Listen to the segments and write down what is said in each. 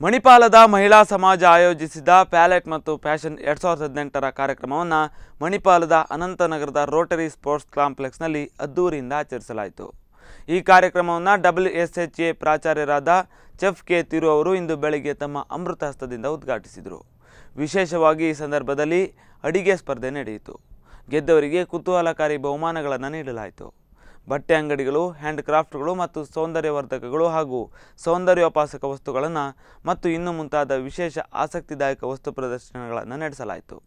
ಮಣಿಪಾಲದ ಮಹಿಳಾ ಸಮಾಜ ಆಯೋಜಿಸಿದ ಪ್ಯಾಲೆಟ್ ಮತ್ತು ಫ್ಯಾಷನ್ 2018ರ ಕಾರ್ಯಕ್ರಮವನ್ನು ಮಣಿಪಾಲದ ಅನಂತನಗರದ ರೋಟರಿ ಸ್ಪೋರ್ಟ್ಸ್ ಕಾಂಪ್ಲೆಕ್ಸ್ನಲ್ಲಿ ಅದ್ದೂರಿಯಿಂದ ಆಚರಿಸಲಾಯಿತು. ಈ ಕಾರ್ಯಕ್ರಮವನ್ನು WSHA ಪ್ರಾಚಾರ್ಯರಾದ ಚೆಫ್ ಕೆ ತಿರು ಅವರು ಇಂದು ಬೆಳಗ್ಗೆ ತಮ್ಮ ಅಮೃತ ಹಸ್ತದಿಂದ ಉದ್ಘಾಟಿಸಿದರು. ವಿಶೇಷವಾಗಿ ಈ ಸಂದರ್ಭದಲ್ಲಿ ಅಡಿಗೆ ಸ್ಪರ್ಧೆ ನಡೆಯಿತು. ಗೆದ್ದವರಿಗೆ ಕುತೂಹಲಕಾರಿ ಬಹುಮಾನಗಳನ್ನು ನೀಡಲಾಯಿತು. ಬಟ್ಟೆ ಅಂಗಡಿಗಳು, ಹ್ಯಾಂಡ್ ಕ್ರಾಫ್ಟ್ಗಳು ಮತ್ತು ಸೌಂದರ್ಯವರ್ಧಕಗಳು ಹಾಗೂ ಸೌಂದರ್ಯೋಪಾಸಕ ವಸ್ತುಗಳನ್ನು ಮತ್ತು ಇನ್ನೂ ಮುಂತಾದ ವಿಶೇಷ ಆಸಕ್ತಿದಾಯಕ ವಸ್ತು ಪ್ರದರ್ಶನಗಳನ್ನು ನಡೆಸಲಾಯಿತು.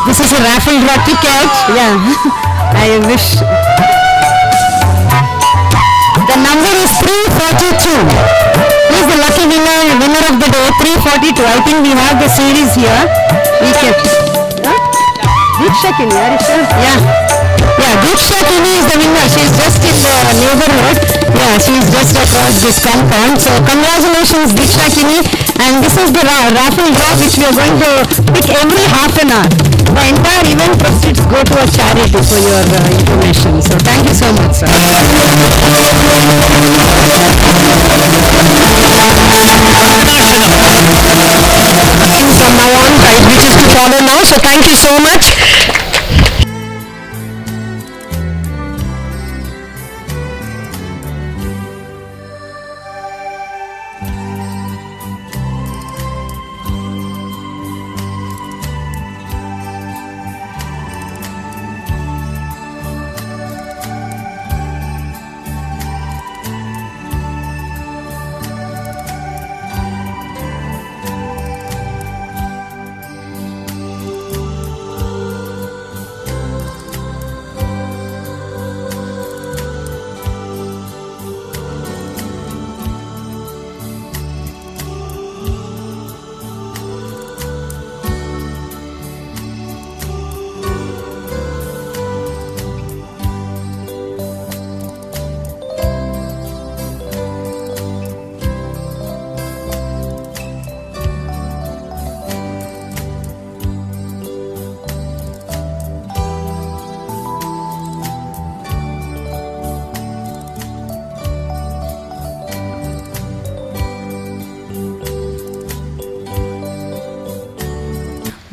This is a raffle draw ticket. Yeah, I wish. The number is 342. He is the lucky winner of the day, 342. I think we have the series here. We can. Diksha Kini, are you sure? Yeah, Diksha Kini is the winner. She is just in the neighborhood. Yeah, she is just across this compound. So congratulations, Diksha Kini. And this is the raffle draw which we are going to pick every half an hour. The entire event proceeds go to a charity for your information. So thank you so much, sir. From now on, right, which is to follow now. So thank you so much.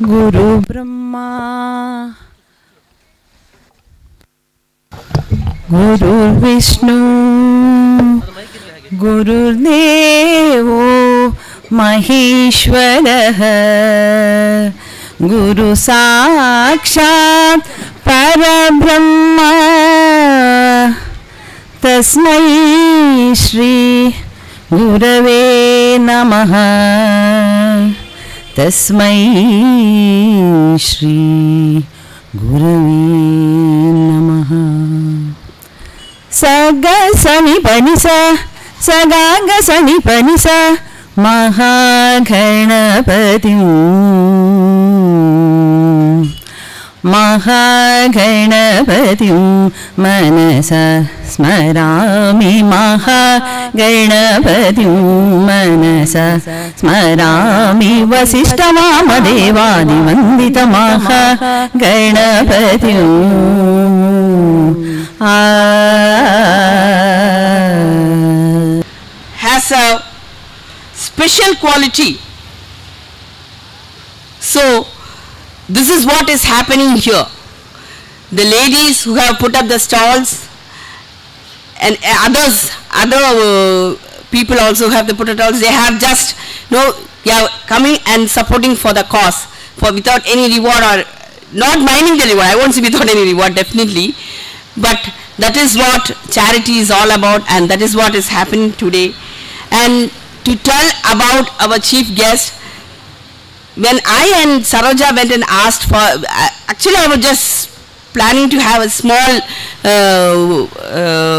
गुरु ब्रह्मा गुरु विष्णु गुरुर्देवो महेश्वरः गुरु साक्षात् परब्रह्म तस्मै श्री गुरवे नमः तस्मै श्री गुरवे नमः सग सनि पनि स सगाग सनि पनि स महागणपतिं महागणपतिं मनसा स्मरामि महागणपतिं मनसा स्मरामि वसिष्ठवामदेवादिवन्दित महागणपतिं has a special quality. So this is what is happening here. The ladies who have put up the stalls and other people also have the put up stalls, they have just coming and supporting for the cause, for without any reward or not minding the reward. I won't say without any reward, definitely, but that is what charity is all about, and that is what is happening today. And to tell about our chief guest, when I and Saroja went and asked for, actually I was just planning to have a small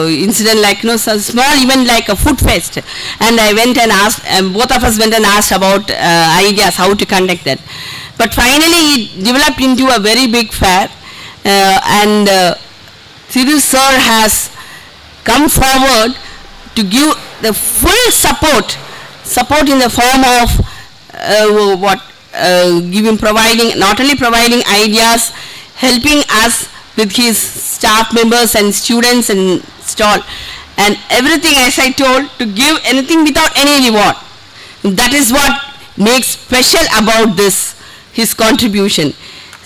incident, like so small event like a food fest, and I went and asked, both of us went and asked about ideas how to conduct that, but finally it developed into a very big fair, and Thiru sir has come forward to give the full support in the form of providing, not only providing ideas, helping us with his staff members and students and stall and everything, as I told, to give anything without any reward. That is what makes special about this, his contribution.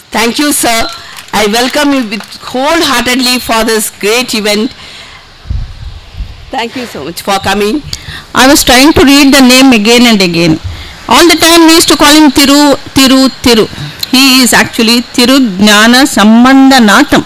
Thank you, sir. I welcome you with wholeheartedly for this great event. Thank you so much for coming. I was trying to read the name again and again. All the time we used to call him Thiru, Thiru, Thiru. He is actually Tirujnana Sambandhanatham.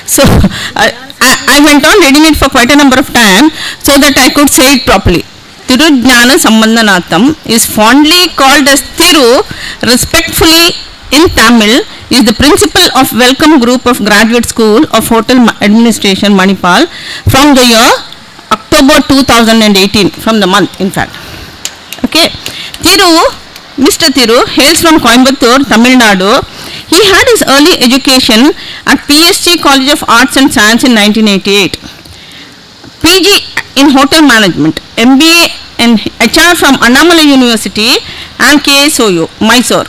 So I went on reading it for quite a number of times so that I could say it properly. Tirujnana Sambandhanatham is fondly called as Thiru, respectfully in Tamil, is the principal of Welcome Group of Graduate School of Hotel Administration, Manipal, from the year October 2018, from the month in fact. Okay, Mr. Thiru hails from Coimbatore, Tamil Nadu. He had his early education at PSG College of Arts and Science in 1988. PG in Hotel Management, MBA in HR from Annamalai University and KSOU, Mysore.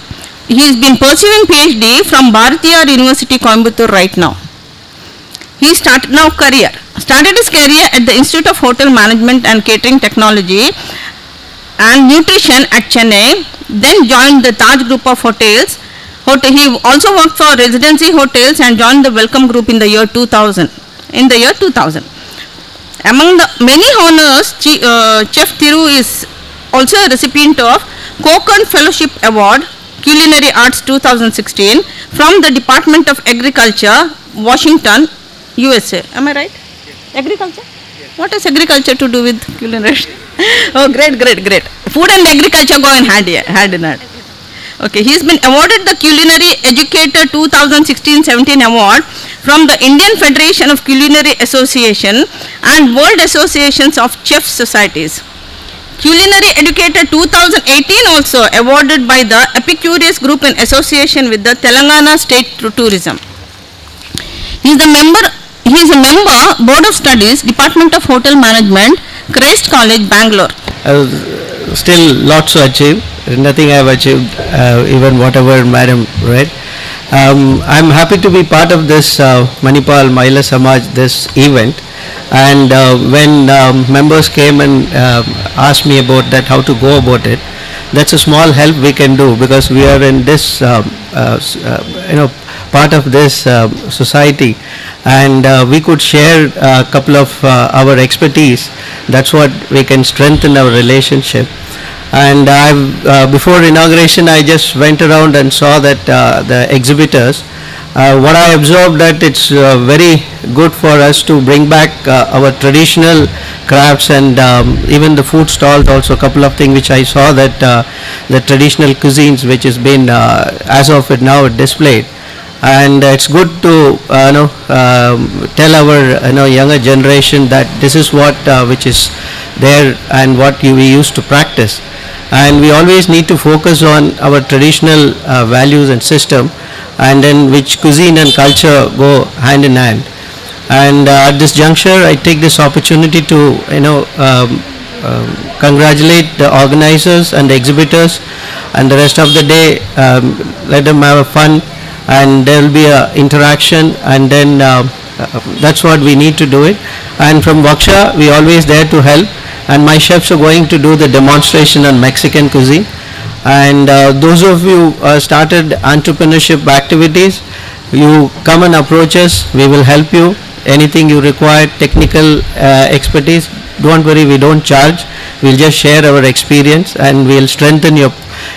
He has been pursuing PhD from Bharatiyar University, Coimbatore right now. He started his career at the Institute of Hotel Management and Catering Technology and Nutrition at Chennai, then joined the Taj Group of Hotels. He also worked for Residency Hotels and joined the Welcome Group in the year 2000. Among the many honors, Chef Thiru is also a recipient of Kokon Fellowship Award, Culinary Arts 2016 from the Department of Agriculture, Washington, USA. Am I right? Yes. Agriculture? Yes. What has agriculture to do with culinary? Oh, great. Food and agriculture go in hand in hand. Okay, he has been awarded the Culinary Educator 2016-17 award from the Indian Federation of Culinary Association and World Associations of Chef Societies. Culinary Educator 2018 also awarded by the Epicurious Group in association with the Telangana State Tourism. He is a member Board of Studies, Department of Hotel Management, Christ College, Bangalore. Still lots to achieve. Nothing I have achieved, even whatever Madam read. I'm happy to be part of this Manipal Mahila Samaj, this event. And when members came and asked me about that, how to go about it, that's a small help we can do, because we are in this part of this society, and we could share a couple of our expertise. That's what we can strengthen our relationship. And before inauguration, I just went around and saw that the exhibitors. What I observed that it's very good for us to bring back our traditional crafts, and even the food stalls also. A couple of things which I saw, that the traditional cuisines which has been as of it now displayed. And it's good to tell our younger generation that this is what which is there and what we used to practice. And we always need to focus on our traditional values and system, and then which cuisine and culture go hand in hand. And at this juncture, I take this opportunity to congratulate the organizers and the exhibitors, and the rest of the day let them have a fun, and there will be a interaction, and then that's what we need to do it. And from Vaksha, we always there to help, and my chefs are going to do the demonstration on Mexican cuisine. And those of you started entrepreneurship activities, you come and approach us, we will help you. Anything you require, technical expertise, don't worry, we don't charge. We'll just share our experience, and we'll strengthen your,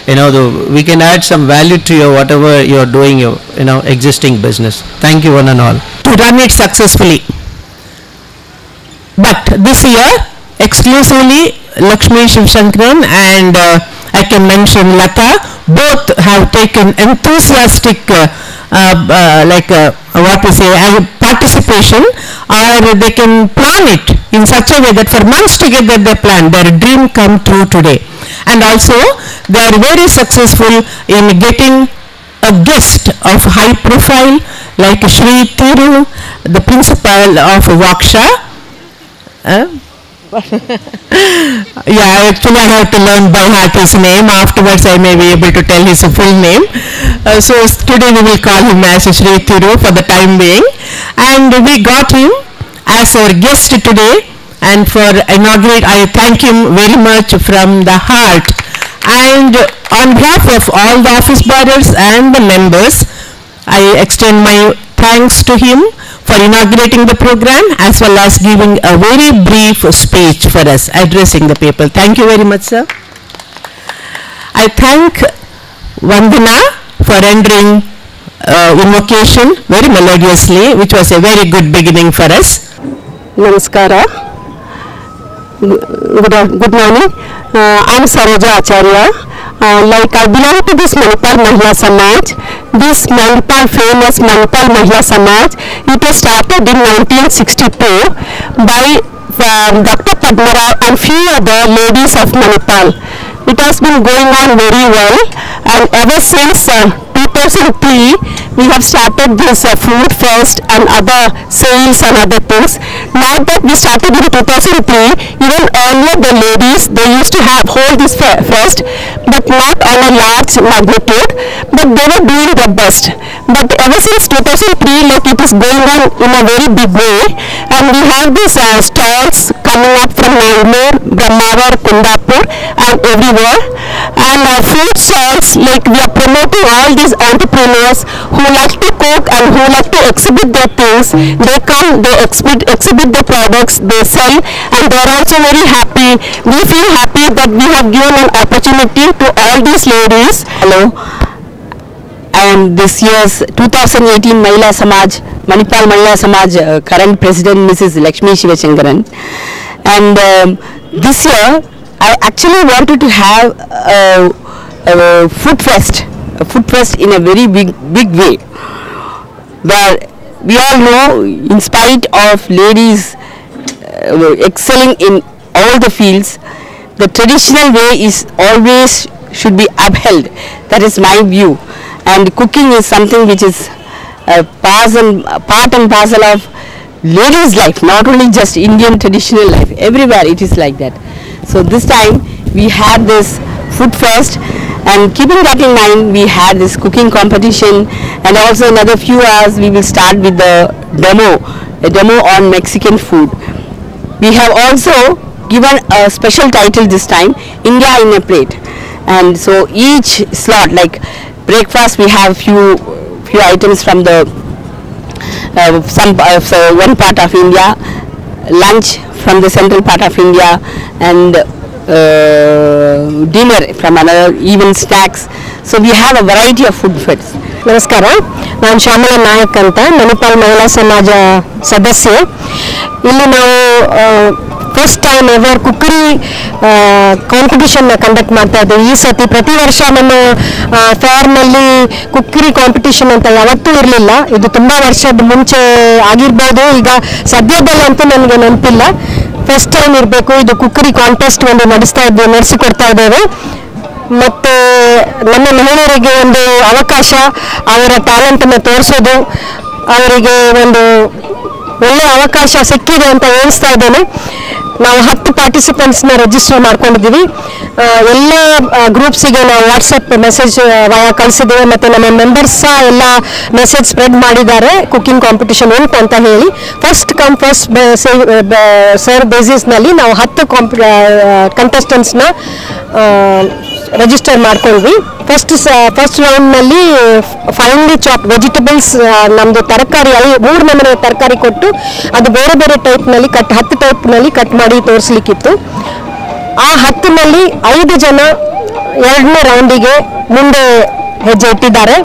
we can add some value to your whatever you're doing, your existing business. Thank you one and all. To run it successfully. But this year, exclusively Lakshmi Shivshankaran and I can mention Lata, both have taken enthusiastic participation, or they can plan it in such a way that for months together they plan, their dream come true today. And also they are very successful in getting a guest of high profile like Shri Thiru, the principal of Vaksha. Yeah, actually I have to learn by heart his name. Afterwards I may be able to tell his full name. So today we will call him as Shri Thiru for the time being. And we got him as our guest today, and for inaugurate, I thank him very much from the heart. And on behalf of all the office bearers and the members, I extend my thanks to him for inaugurating the program, as well as giving a very brief speech for us, addressing the people. Thank you very much, sir. I thank Vandana for rendering invocation very melodiously, which was a very good beginning for us. Namaskara. Good morning. I'm Saroja Acharya. I belong to this Manipal Mahila Samaj. This Manipal, famous Manipal Mahila Samaj, it was started in 1962 by Dr. Padmarao and few other ladies of Manipal. It has been going on very well, and ever since 2003 we have started this food fest and other sales and other things. Now that we started in 2003, even earlier the ladies, they used to hold this fest, but not on a large magnitude, but they were doing their best. But ever since 2003, it is going on in a very big way, and we have these stalls coming up from Nagpur, Brahmawar, Kundapur and everywhere. And our food stalls, we are promoting all these entrepreneurs who like to cook and who like to exhibit their things. They come, they exhibit the products, they sell, and they are also very happy. We feel happy that we have given an opportunity to all these ladies. Hello. I am this year's 2018 Mahila Samaj, Manipal Mahila Samaj current president, Mrs. Lakshmi Shivshankaran. And this year, I actually wanted to have a food fest in a very big way, where we all know, in spite of ladies excelling in all the fields, the traditional way is always should be upheld. That is my view. And cooking is something which is part and parcel of ladies' life, not only just Indian traditional life. Everywhere it is like that. So this time we had this food fest, and keeping that in mind, we had this cooking competition, and also another few hours we will start with the a demo on Mexican food. We have also given a special title this time, India in a Plate. And so each slot, like breakfast, we have few few items from the one part of India, lunch from the central part of India, and dinner from another, even snacks. So we have a variety of food feds. ನಮಸ್ಕಾರ, ನಾನು ಶ್ಯಾಮಲಾ ನಾಯಕ್ ಅಂತ, ಮಣಿಪಾಲ್ ಮಹಿಳಾ ಸಮಾಜ ಸದಸ್ಯೆ. ಇಲ್ಲಿ ನಾವು first time ever cookery ಕಾಂಪಿಟಿಷನ್ನ conduct ಮಾಡ್ತಾ ಇದ್ದೀವಿ. ಈ ಸತಿ ಪ್ರತಿ ವರ್ಷ ನಮ್ಮ ಫೇರ್ನಲ್ಲಿ ಕುಕ್ಕರಿ ಕಾಂಪಿಟಿಷನ್ ಅಂತ ಯಾವತ್ತೂ ಇರಲಿಲ್ಲ. ಇದು ತುಂಬ ವರ್ಷದ ಮುಂಚೆ ಆಗಿರ್ಬೋದು, ಈಗ ಸದ್ಯದಲ್ಲಂತೂ ನನಗೆ ನೆನಪಿಲ್ಲ. ಫಸ್ಟ್ ಟೈಮ್ ಇರಬೇಕು. ಇದು ಕುಕ್ಕರಿ ಕಾಂಟೆಸ್ಟ್ ಒಂದು ನಡೆಸಿಕೊಡ್ತಾ ಇದ್ದೇವೆ. ಮತ್ತು ನಮ್ಮ ಮಹಿಳೆಯರಿಗೆ ಒಂದು ಅವಕಾಶ, ಅವರ ಟ್ಯಾಲೆಂಟನ್ನು ತೋರಿಸೋದು, ಅವರಿಗೆ ಒಂದು ಒಳ್ಳೆಯ ಅವಕಾಶ ಸಿಕ್ಕಿದೆ ಅಂತ ಹೇಳ್ತಾ ಇದ್ದೇನೆ. ನಾವು 10 ಪಾರ್ಟಿಸಿಪೆಂಟ್ಸ್ನ ರಿಜಿಸ್ಟರ್ ಮಾಡ್ಕೊಂಡಿದ್ದೀವಿ. ಎಲ್ಲ ಗ್ರೂಪ್ಸಿಗೆ ನಾವು ವಾಟ್ಸಪ್ ಮೆಸೇಜ್ ಕಳಿಸಿದ್ದೇವೆ, ಮತ್ತು ನಮ್ಮ ಮೆಂಬರ್ಸ್ ಸಹ ಎಲ್ಲ ಮೆಸೇಜ್ ಸ್ಪ್ರೆಡ್ ಮಾಡಿದ್ದಾರೆ ಕುಕ್ಕಿಂಗ್ ಕಾಂಪಿಟಿಷನ್ ಉಂಟು ಅಂತ ಹೇಳಿ. ಫಸ್ಟ್ ಕಮ್ ಫಸ್ಟ್ ಸರ್ವ್ ಬೇಸಿಸ್ನಲ್ಲಿ ನಾವು 10 ಕಂಟೆಸ್ಟೆಂಟ್ಸ್ನ ರಿಜಿಸ್ಟರ್ ಮಾಡ್ಕೊಂಡ್ವಿ. ಫಸ್ಟ್ ರೌಂಡ್ನಲ್ಲಿ ಫೈನ್ಲಿ ಚಾಪ್ ವೆಜಿಟೇಬಲ್ಸ್, ನಮ್ಮದು ತರಕಾರಿ 3 ನಮೂನೆ ತರಕಾರಿ ಕೊಟ್ಟು ಅದು ಬೇರೆ ಬೇರೆ ಟೈಪ್ನಲ್ಲಿ 10 ಟೈಪ್ನಲ್ಲಿ ಕಟ್ ಮಾಡಿ ತೋರಿಸ್ಲಿಕ್ಕಿತ್ತು. ಆ 10ನಲ್ಲಿ 5 ಜನ 2ನೇ ರೌಂಡಿಗೆ ಮುಂದೆ ಹೆಜ್ಜೆ ಇಟ್ಟಿದ್ದಾರೆ.